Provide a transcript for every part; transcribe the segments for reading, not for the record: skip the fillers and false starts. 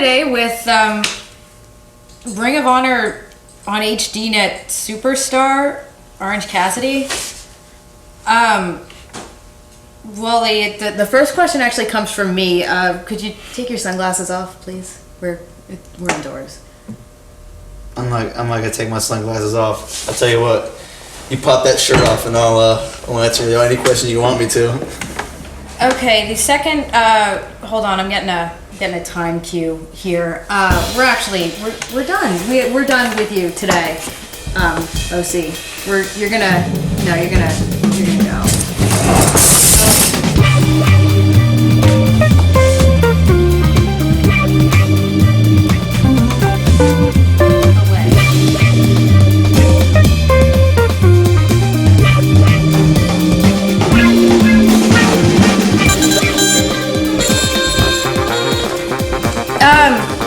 today with Ring of Honor on HDNet superstar Orange Cassidy. Well, the first question actually comes from me. Could you take your sunglasses off, please? We're indoors. I'm not gonna take my sunglasses off. I'll tell you what. You pop that shirt off, and I'll answer any question you want me to. Okay. The second. Hold on. I'm getting a time cue here. We're done. We're done with you today. OC. You're gonna go.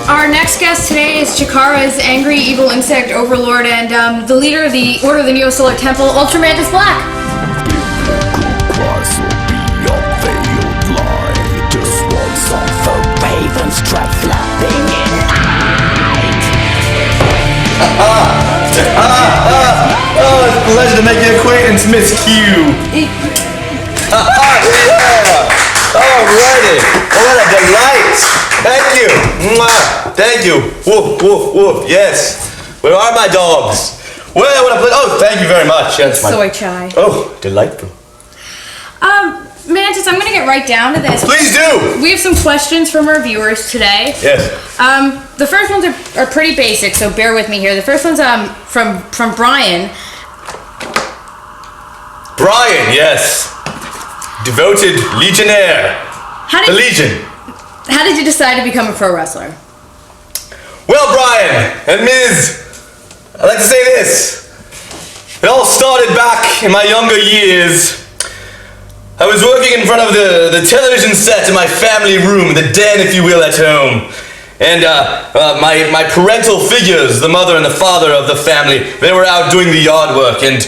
Our next guest today is Chikara's angry evil insect overlord and the leader of the Order of the Neo-Solar Temple, Ultramantis Black. Oh, it's a pleasure to make your acquaintance, Miss Q. Yeah. Alrighty. What a delight. Thank you. Mwah. Thank you. Woof, woof, woof. Yes. Where are my dogs? Well, what a pleasure. Oh, thank you very much. Yes, Soy chai. Oh, delightful. Mantis, I'm gonna get right down to this. Please do. We have some questions from our viewers today. Yes. The first ones are pretty basic, so bear with me here. The first one's from Brian. Brian, yes. Devoted legionnaire. The Legion. How did you decide to become a pro wrestler? Well, Brian and Ms., I'd like to say this. It all started back in my younger years. I was working in front of the television set in my family room, the den, if you will, at home. And my parental figures, the mother and the father of the family, they were out doing the yard work. And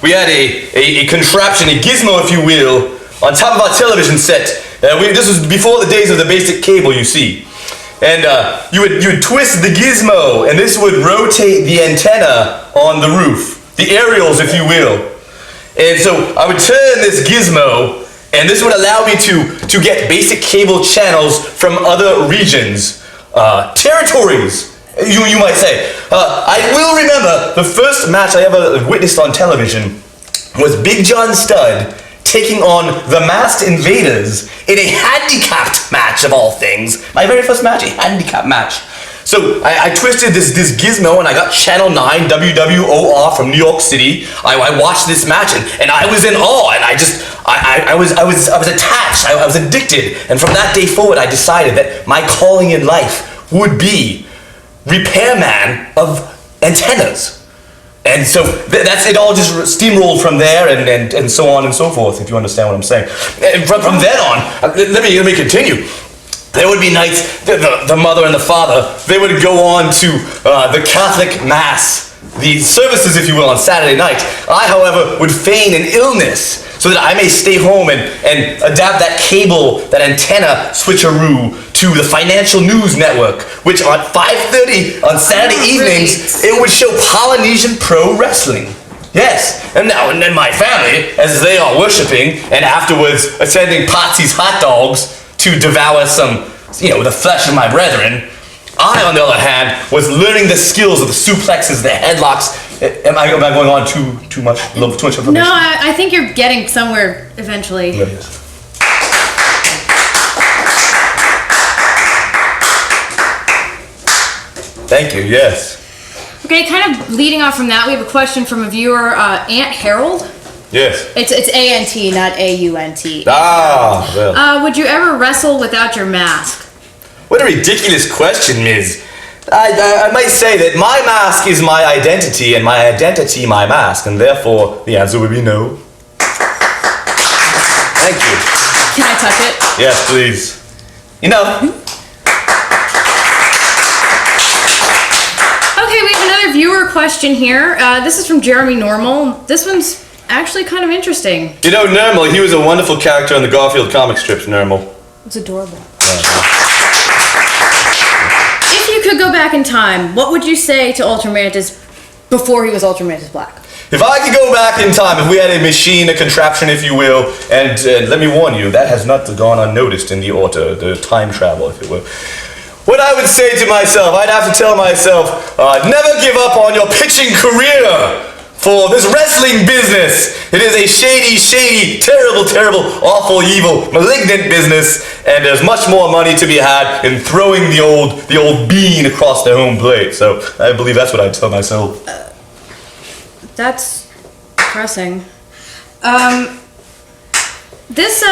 we had a contraption, a gizmo, if you will, on top of our television set. This was before the days of the basic cable, you see. And you would twist the gizmo, and this would rotate the antenna on the roof. The aerials, if you will. And so I would turn this gizmo, and this would allow me to get basic cable channels from other regions, territories, you might say. I will remember the first match I ever witnessed on television was Big John Studd taking on the Masked Invaders in a handicapped match of all things. My very first match, a handicap match. So I twisted this gizmo and I got Channel 9 WWOR from New York City. I watched this match and I was in awe, and I was attached. I was addicted, and from that day forward I decided that my calling in life would be repairman of antennas. And so that's it. All just steamrolled from there, and so on and so forth. If you understand what I'm saying. And from then on, let me continue. There would be nights, the mother and the father, they would go on to the Catholic Mass, the services, if you will, on Saturday night. I, however, would feign an illness so that I may stay home and adapt that cable, that antenna switcheroo to the Financial News Network, which on 5:30 on Saturday evenings, it would show Polynesian pro wrestling. Yes, and then my family, as they are worshiping, and afterwards attending Patsy's hot dogs, to devour some, the flesh of my brethren. I, on the other hand, was learning the skills of the suplexes, the headlocks. Am I going on too much information? No, I think you're getting somewhere eventually. Yes. Thank you, yes. Okay, kind of leading off from that, we have a question from a viewer, Aunt Harold. Yes. It's A-N-T, not A-U-N-T. Ah, well. Would you ever wrestle without your mask? What a ridiculous question, Ms. I might say that my mask is my identity, and my identity my mask, and therefore the answer would be no. Thank you. Can I touch it? Yes, please. Okay, we have another viewer question here. This is from Jeremy Normal. This one's actually kind of interesting. Normal, he was a wonderful character in the Garfield comic strips, Normal. It's adorable. back in time, what would you say to Ultramantis before he was Ultramantis Black? If I could go back in time, if we had a machine, a contraption, if you will, and let me warn you, that has not gone unnoticed in the time travel, if it were. What I would say to myself, I'd have to tell myself, never give up on your pitching career for this wrestling business. It is a shady, shady, terrible, terrible, awful, evil, malignant business, and there's much more money to be had in throwing the old bean across the home plate. So I believe that's what I'd tell myself. That's depressing. This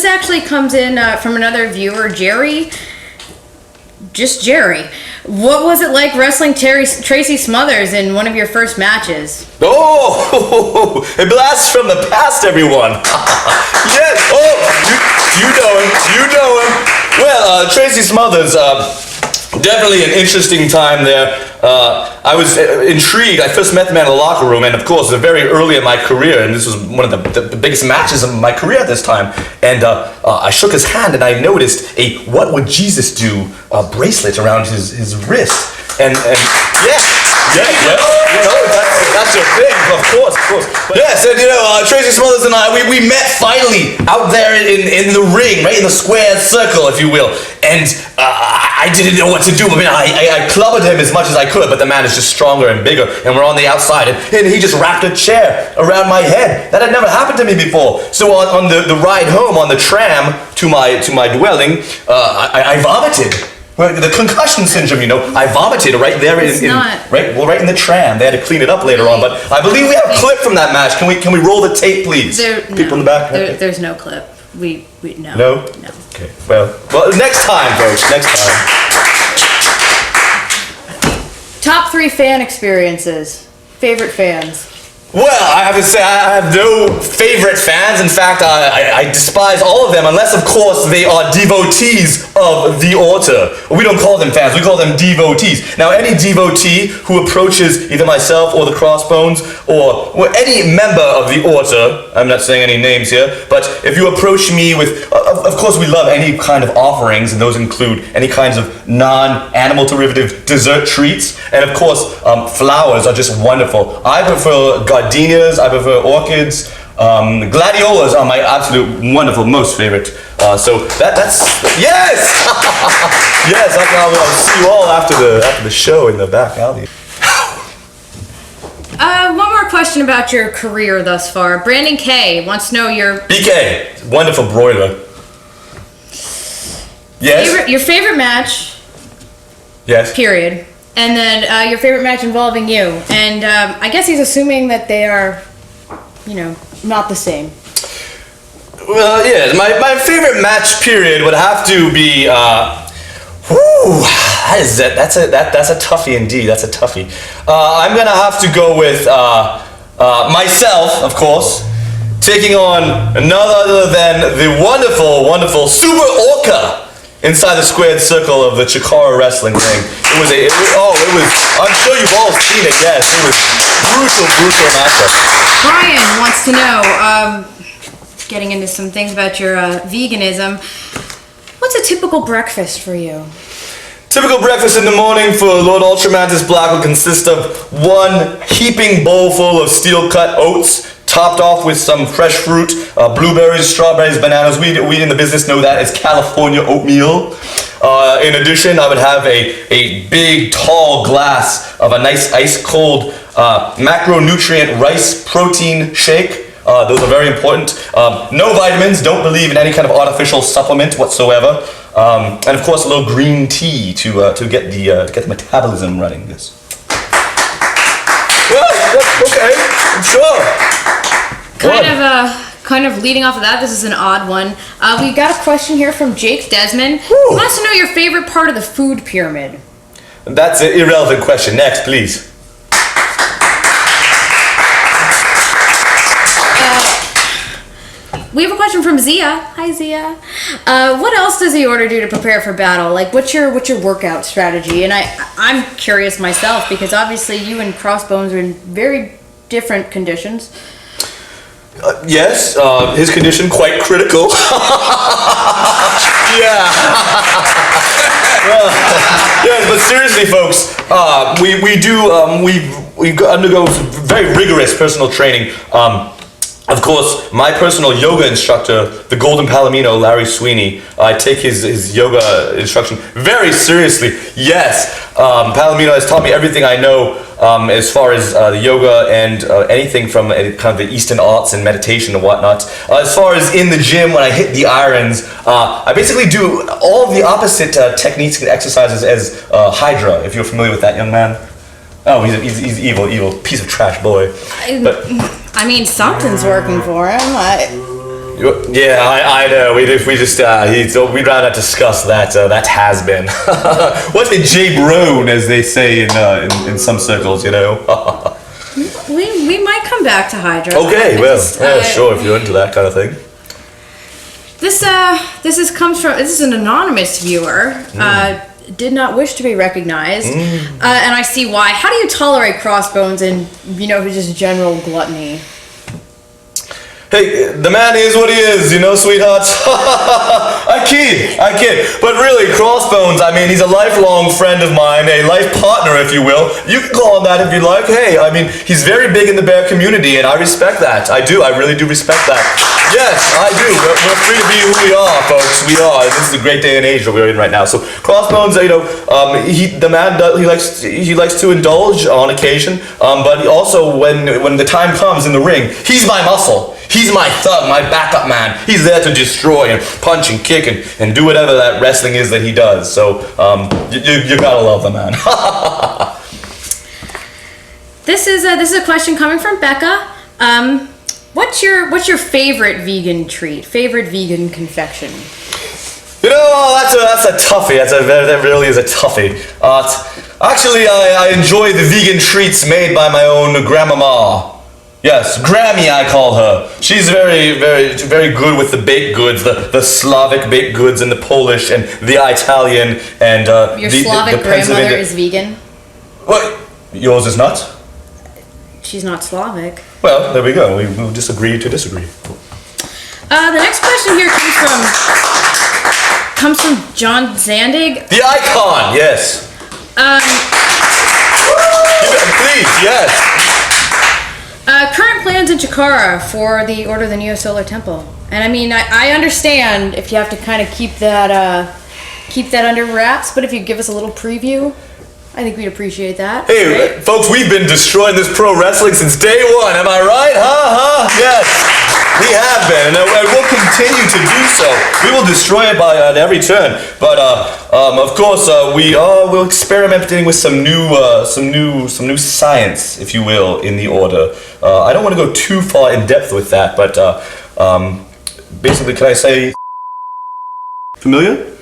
actually comes in from another viewer, Jerry. Just Jerry. What was it like wrestling Tracy Smothers in one of your first matches? Oh, a blast from the past, everyone. Yes. Oh, you know him. Well, Tracy Smothers, definitely an interesting time there. I was intrigued. I first met the man in the locker room, and of course, very early in my career, and this was one of the biggest matches of my career at this time. And I shook his hand, and I noticed a "What Would Jesus Do" bracelet around his wrist. And yeah, that's your thing, of course. But yes, and Tracy Smothers and I, we met finally out there in the ring, right in the square circle, if you will. And I didn't know what to do. I mean, I clubbed him as much as I could, but the man is just stronger and bigger, and we're on the outside, and he just wrapped a chair around my head. That had never happened to me before. So on the ride home on the tram to my dwelling, I vomited. Well, the concussion syndrome, I vomited right there right in the tram. They had to clean it up later on, but I believe we have a clip from that match. Can we roll the tape, please? People in the back. There's no clip. We no. No. Okay. Well, next time, folks. Next time. Top 3 fan experiences. Favorite fans. Well, I have to say, I have no favorite fans. In fact, I despise all of them, unless, of course, they are devotees of the altar. We don't call them fans, we call them devotees. Now, any devotee who approaches either myself or the Crossbones, or any member of the altar, I'm not saying any names here, but if you approach me with, of course, we love any kind of offerings, and those include any kinds of non-animal derivative dessert treats, and of course, flowers are just wonderful. I prefer gardenias, I prefer orchids. Gladiolas are my absolute wonderful, most favorite. So that's yes, yes. I'll see you all after the show in the back alley. One more question about your career thus far. Brandon K wants to know your BK, wonderful broiler. Yes. Your favorite match. Yes. Period. And then your favorite match involving you. And I guess he's assuming that they are, not the same. Well, yeah, my favorite match period would have to be, that's a toughie indeed, that's a toughie. I'm gonna have to go with myself, of course, taking on none other than the wonderful, wonderful Super Orca inside the squared circle of the Chikara wrestling ring. I'm sure you've all seen it, yes. It was brutal matchup. Brian wants to know, getting into some things about your veganism, what's a typical breakfast for you? Typical breakfast in the morning for Lord Ultramantis Black will consist of one heaping bowl full of steel-cut oats, topped off with some fresh fruit, blueberries, strawberries, bananas. We in the business know that as California oatmeal. In addition, I would have a big, tall glass of a nice ice-cold macronutrient rice protein shake. Those are very important. No vitamins, don't believe in any kind of artificial supplement whatsoever. And of course, a little green tea to get the metabolism running. Yes. Well, okay, I'm sure. Kind of leading off of that, this is an odd one. We got a question here from Jake Desmond. He wants to know your favorite part of the food pyramid. That's an irrelevant question. Next, please. We have a question from Zia. Hi, Zia. What else does the order do to prepare for battle? Like, what's your workout strategy? And I'm curious myself, because obviously you and Crossbones are in very different conditions. Yes, his condition quite critical. Yeah. Yes, but seriously, folks, we undergo some very rigorous personal training. Of course, my personal yoga instructor, the Golden Palomino, Larry Sweeney, I take his yoga instruction very seriously. Yes, Palomino has taught me everything I know as far as the yoga and anything from kind of the Eastern arts and meditation and whatnot. As far as in the gym, when I hit the irons, I basically do all of the opposite techniques and exercises as Hydra, if you're familiar with that young man. Oh, he's evil piece of trash boy. I mean, something's working for him. Yeah, I know. We'd rather not discuss that. That has been. What's the J-Brone, as they say in some circles, you know? we might come back to Hydra. Okay, sure, if you're into that kind of thing. This is an anonymous viewer. Did not wish to be recognized, and I see why. How do you tolerate Crossbones and just general gluttony? Hey, the man is what he is, sweetheart. I kid. But really, Crossbones, I mean, he's a lifelong friend of mine, a life partner, if you will. You can call him that if you like. Hey, I mean, he's very big in the bear community, and I respect that. I really do respect that. Yes, I do. We're free to be who we are, folks. We are. This is a great day and age that we're in right now. So, Crossbones, he likes to indulge on occasion, but also when the time comes in the ring, he's my muscle. He's my thug, my backup man. He's there to destroy and punch and kick and do whatever that wrestling is that he does. So you gotta love the man. This is a question coming from Becca. What's your favorite vegan treat? Favorite vegan confection? That's a toughie. That really is a toughie. Actually, I enjoy the vegan treats made by my own grandmama. Yes, Grammy I call her. She's very, very, very good with the baked goods, the Slavic baked goods and the Polish and the Italian and Your Slavic grandmother is vegan? What? Yours is not? She's not Slavic. Well, there we go. We'll disagree to disagree. The next question here comes from John Zandig. The icon, yes. Please, yes. Current plans in Chikara for the Order of the Neo-Solar Temple. And I mean, I understand if you have to kind of keep that under wraps, but if you give us a little preview, I think we'd appreciate that. Hey, right? Folks, we've been destroying this pro wrestling since day one. Am I right? Yes. We have been, and we'll continue to do so. We will destroy it at every turn. But of course, we're experimenting with some new science, if you will, in the order. I don't want to go too far in depth with that, but basically, can I say familiar?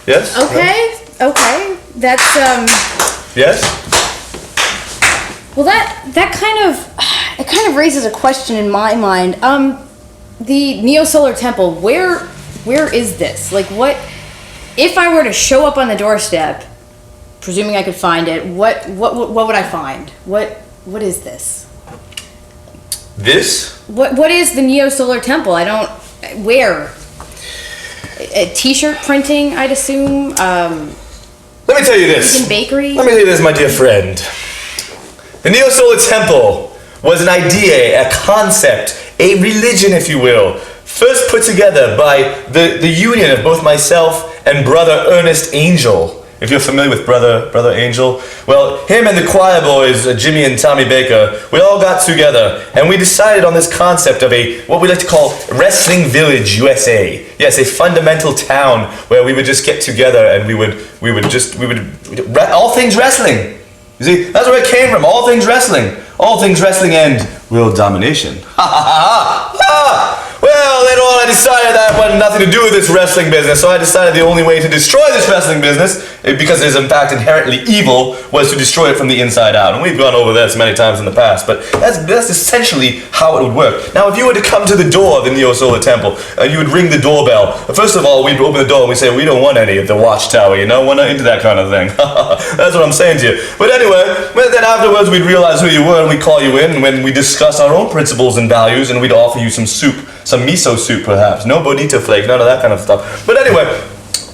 Yes. Okay. That's Yes. Well, that kind of raises a question in my mind. The Neo-Solar Temple, where is this? Like, what if I were to show up on the doorstep, presuming I could find it? What would I find? What is this? This? What is the Neo-Solar Temple? I don't. Where? A T-shirt printing, I'd assume. Let me tell you this. Vegan bakery. Let me tell you this, my dear friend. The Neo-Solar Temple was an idea, a concept, a religion, if you will, first put together by the union of both myself and Brother Ernest Angel. If you're familiar with Brother Angel, well, him and the choir boys, Jimmy and Tommy Baker, we all got together and we decided on this concept of what we like to call Wrestling Village, USA. Yes, a fundamental town where we would just get together and we would all things wrestling. You see, that's where it came from. All things wrestling and world domination. Well, later on I decided that had nothing to do with this wrestling business, so I decided the only way to destroy this wrestling business, because it is in fact inherently evil, was to destroy it from the inside out. And we've gone over this many times in the past, but that's essentially how it would work. Now, if you were to come to the door of the Neo-Solar Temple, you would ring the doorbell. First of all, we'd open the door and we'd say, we don't want any of the watchtower, we're not into that kind of thing. That's what I'm saying to you. But anyway, then afterwards we'd realize who you were and we'd call you in, and when we discuss our own principles and values, and we'd offer you some soup, some miso soup perhaps, no bonito flake, none of that kind of stuff. But anyway,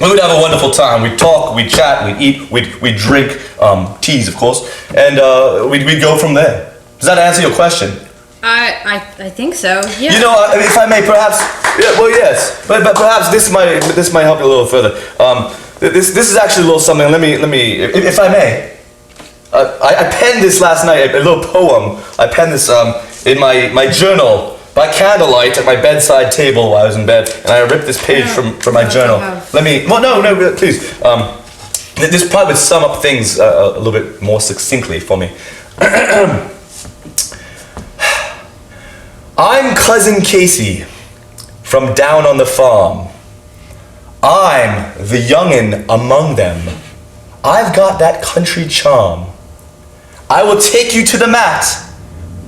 We would have a wonderful time. We'd talk, we'd chat, we'd eat, we'd drink teas, of course, and we'd go from there. Does that answer your question? I think so. Yeah. You know, if I may, perhaps. Yeah, well, yes, but perhaps this might help you a little further. This is actually a little something. Let me, if I may. I penned this last night, a little poem. I penned this in my journal by candlelight at my bedside table while I was in bed, and I ripped this page from my journal. Let me. Well, no, please. This probably would sum up things a little bit more succinctly for me. I'm Cousin Casey from down on the farm. I'm the youngin' among them. I've got that country charm. I will take you to the mat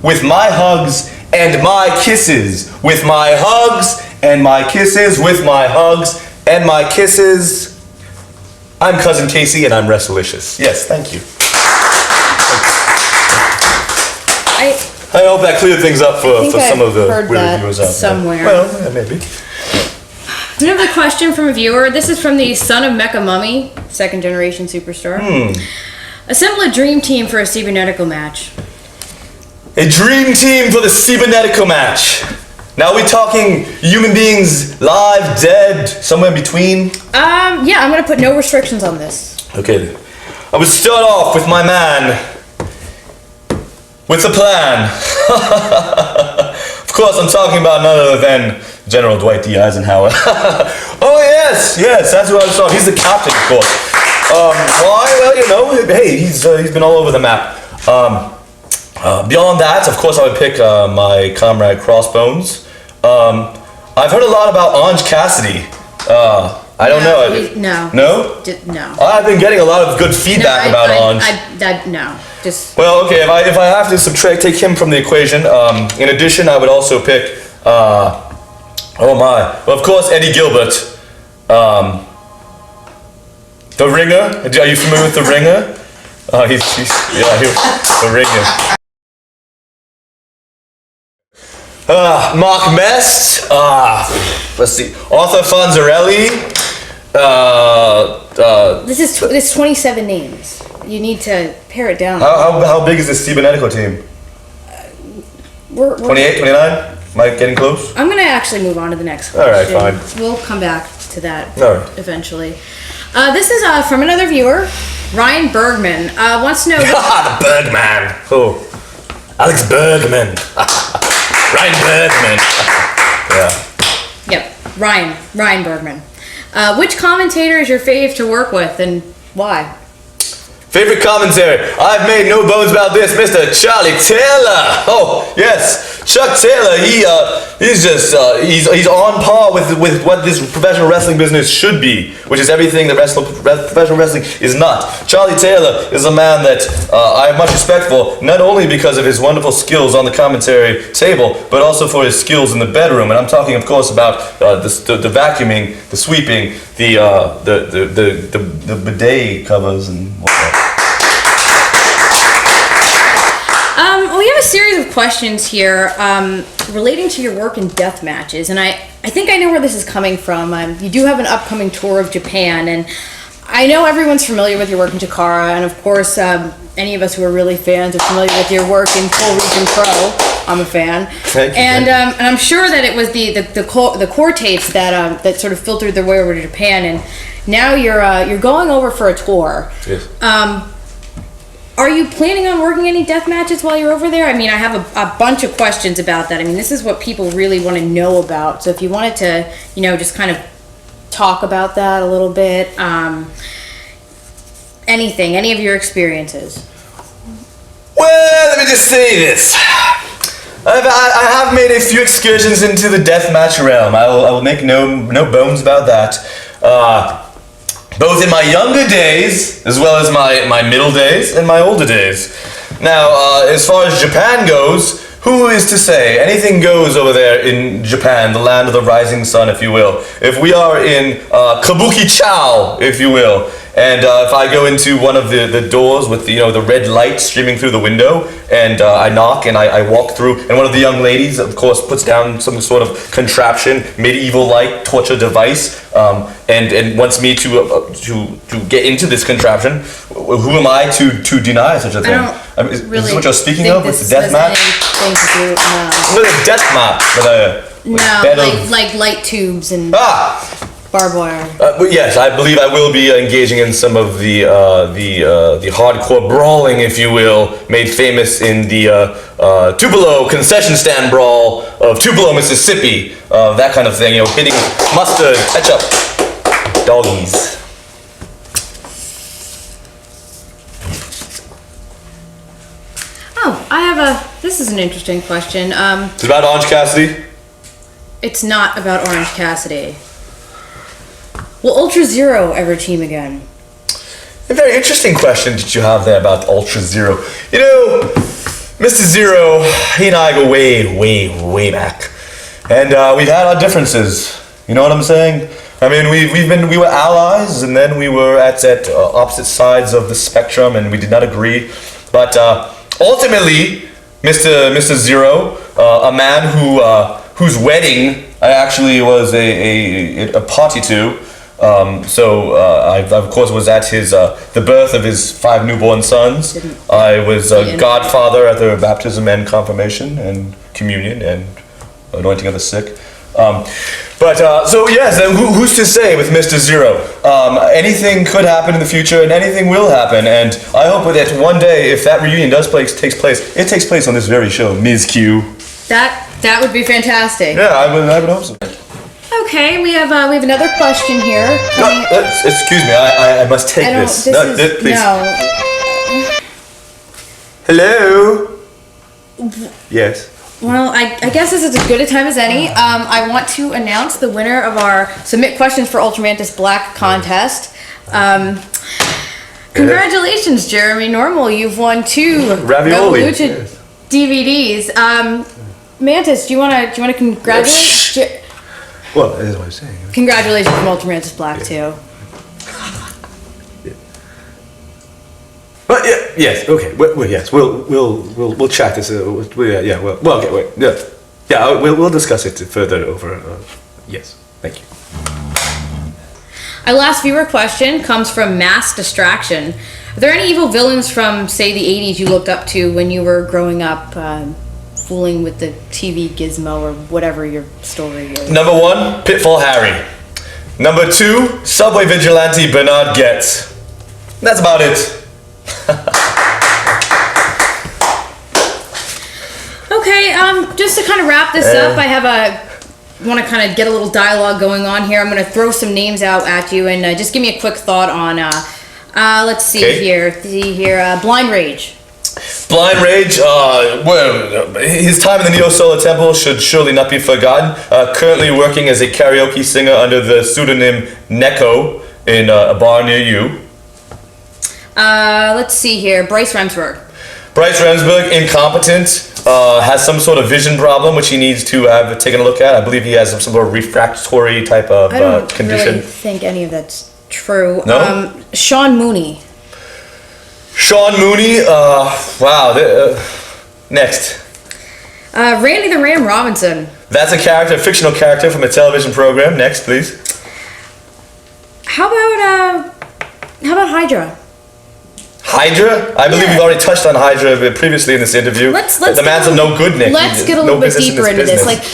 with my hugs and my kisses, with my hugs and my kisses, with my hugs and my kisses. I'm Cousin Casey and I'm Restlicious. Yes, thank you. I hope that cleared things up for some of the weird viewers out there. Somewhere. Well, yeah, maybe. Another question from a viewer. This is from the son of Mecha Mummy, second generation superstar. Assemble a dream team for a cybernetical match. A dream team for the cybernetical match. Now, are we talking human beings, live, dead, somewhere in between? Yeah, I'm gonna put no restrictions on this. Okay. I would start off with my man. With the plan. Of course, I'm talking about none other than General Dwight D. Eisenhower. Oh yes, that's who I was talking. He's the captain, of course. Why? Well, you know, hey, he's been all over the map. Beyond that, of course, I would pick my comrade Crossbones. I've heard a lot about Orange Cassidy. I don't know. No. No? No. I've been getting a lot of good feedback about Orange. No. Just. Well, okay. If I have to take him from the equation, in addition, I would also pick. Oh my! Well, of course, Eddie Gilbert. The Ringer. Are you familiar with the Ringer? The Ringer. Mark Mest. Let's see. Arthur Fonzarelli. This is 27 names. You need to pare it down. How big is this cybernetical team? We're 28, 29? Am I getting close? I'm gonna actually move on to the next All right, question. fine. We'll come back to that eventually. This is from another viewer, Ryan Bergman. Wants to know. The Bergman. Oh, Alex Bergman. Ryan Bergman. Yeah. Yep, Ryan Bergman. Which commentator is your fave to work with, and why? Favorite commentary. I've made no bones about this, Mr. Charlie Taylor. Oh yes, Chuck Taylor. He's just he's on par with what this professional wrestling business should be, which is everything that professional wrestling is not. Charlie Taylor is a man that I have much respect for, not only because of his wonderful skills on the commentary table, but also for his skills in the bedroom. And I'm talking, of course, about the vacuuming, the sweeping, the bidet covers and whatnot. We have a series of questions here relating to your work in death matches, and I think I know where this is coming from. You do have an upcoming tour of Japan, and I know everyone's familiar with your work in Chikara, and of course, any of us who are really fans are familiar with your work in Full Region Pro. I'm a fan. Thank you. And I'm sure that it was the core tapes that sort of filtered their way over to Japan, and now you're going over for a tour. Yes. Are you planning on working any death matches while you're over there? I mean, I have a bunch of questions about that. I mean, this is what people really want to know about. So if you wanted to, just kind of talk about that a little bit, any of your experiences. Well, let me just say this. I have made a few excursions into the deathmatch realm. I will make no bones about that. Both in my younger days, as well as my middle days and my older days. Now, as far as Japan goes, who is to say? Anything goes over there in Japan, the land of the rising sun, if you will. If we are in Kabuki-Chow, if you will, and if I go into one of the doors with the red light streaming through the window, and I knock and I walk through, and one of the young ladies, of course, puts down some sort of contraption, medieval-like torture device, and wants me to get into this contraption, who am I to deny such a thing? Is this what you're speaking of with the death map? With a death map, like light tubes and barbed wire. Yes, I believe I will be engaging in some of the hardcore brawling, if you will, made famous in the Tupelo concession stand brawl of Tupelo, Mississippi. That kind of thing, hitting mustard, ketchup, doggies. Oh, this is an interesting question. It's about Orange Cassidy? It's not about Orange Cassidy. Will Ultra Zero ever team again? A very interesting question that you have there about Ultra Zero. Mr. Zero, he and I go way, way, way back. And we've had our differences. You know what I'm saying? I mean, we were allies, and then we were at opposite sides of the spectrum, and we did not agree. But ultimately, Mr. Zero, a man whose wedding I actually was a party to. I of course was at the birth of his 5 newborn sons. I was a godfather at their baptism and confirmation and communion and anointing of the sick. So yes, who's to say with Mr. Zero? Anything could happen in the future, and anything will happen. And I hope that one day, if that reunion takes place, it takes place on this very show, Ms. Q. That would be fantastic. Yeah, I would hope so. Okay, we have another question here. Excuse me, I must take this. Please. No. Hello. Yes. Well, I guess this is as good a time as any. I want to announce the winner of our Submit Questions for Ultramantis Black contest. Congratulations, Jeremy Normal. You've won 2 ravioli DVDs. Mantis, do you want to congratulate? Well, that's what I'm saying. Congratulations from Ultramantis Black too. But yes, okay. Yes, we'll chat this. Okay, wait. We'll discuss it further over. Yes, thank you. Our last viewer question comes from Mass Distraction. Are there any evil villains from, say, the 80s you looked up to when you were growing up, fooling with the TV gizmo or whatever your story is? Number 1, Pitfall Harry. Number 2, Subway Vigilante Bernard Getz. That's about it. Okay, just to kind of wrap this up, I want to kind of get a little dialogue going on here. I'm going to throw some names out at you, and just give me a quick thought on, let's see here, Blind Rage. Blind Rage, his time in the Neo Solar Temple should surely not be forgotten. Currently working as a karaoke singer under the pseudonym Neko in a bar near you. Let's see here, Bryce Remsburg. Bryce Remsburg, incompetent, has some sort of vision problem which he needs to have taken a look at. I believe he has some sort of refractory type of condition. I don't really think any of that's true. No? Sean Mooney. Sean Mooney, wow. Next. Randy the Ram Robinson. That's a fictional character from a television program. Next, please. How about Hydra? Hydra? I believe we've already touched on Hydra previously in this interview. The man's a no good Nick. Let's get a little bit deeper into this. Like,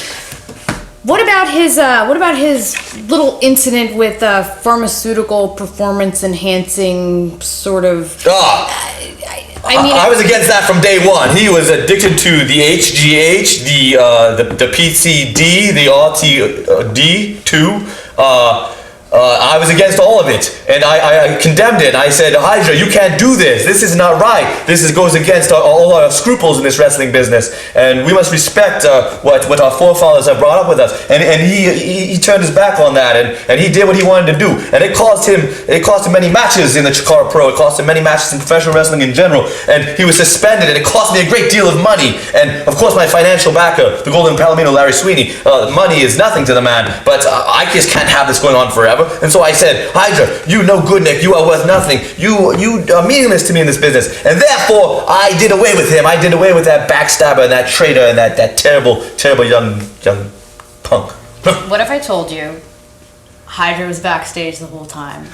what about his little incident with pharmaceutical performance enhancing sort of? I was against that from day one. He was addicted to the HGH, the PCD, the RTD2. I was against all of it, and I condemned it. I said, Hydra, you can't do this. This is not right. This goes against all our scruples in this wrestling business, and we must respect what our forefathers have brought up with us. And he turned his back on that, and he did what he wanted to do, and it cost him many matches in the Chikara Pro. It cost him many matches in professional wrestling in general, and he was suspended, and it cost me a great deal of money. And of course, my financial backer, the Golden Palomino, Larry Sweeney, money is nothing to the man, but I just can't have this going on forever. whatever. And so I said, Hydra, you no good, Nick. You are worth nothing. You are meaningless to me in this business. And therefore, I did away with him. I did away with that backstabber and that traitor and that terrible young punk. What if I told you Hydra was backstage the whole time?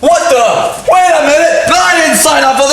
What the? Wait a minute! I didn't sign up for